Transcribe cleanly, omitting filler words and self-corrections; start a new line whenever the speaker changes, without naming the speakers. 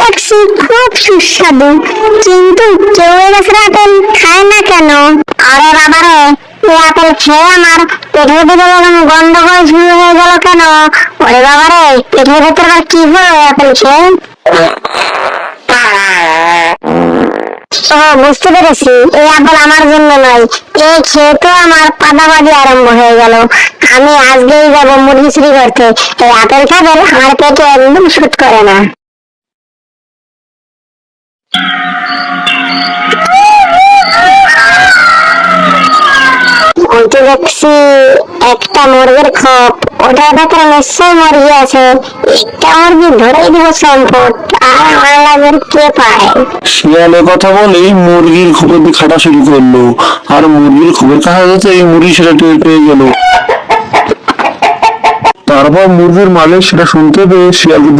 দেখছি খুব সুস্বাদু, কিন্তু কেউ এই গাছের আপেল খায় না কেন? আরে বাবারে, এই আপেল খেয়ে আমার পেটের ভিতরে এরকম গন্ডগোল শুরু হয়ে গেল কেন? ওরে বাবারে, পেটের ভিতরে আবার কি হলো আপেল খেয়ে? ও, বুঝতে পেরেছি, এই আপেল আমার জন্য নয়। এই খেয়ে তো আমার পাদাবাদি আরম্ভ হয়ে গেল। আমি আজকেই যাবো মুরগি চুরি করতে। এই আপেল খাবেন আমার পেটে একদম শুট করে না। ওই তো দেখছি একটা মুরগির খোপ, ওটার ভেতরে নিশ্চয়ই মুরগি আছে। একটা মুরগি ধরেই দিব সম্পদ, আর আমার লাগের কে পায়।
শিয়ালে কথা বলেই মুরগির খোপের দিকে খাটা শুরু করলো, আর মুরগির খোপের কাছে যেতে এই মুরগি সেটা টের পেয়ে গেল। তারপর মুরগির মালিক সেটা শুনতে পেয়ে শিয়ালকে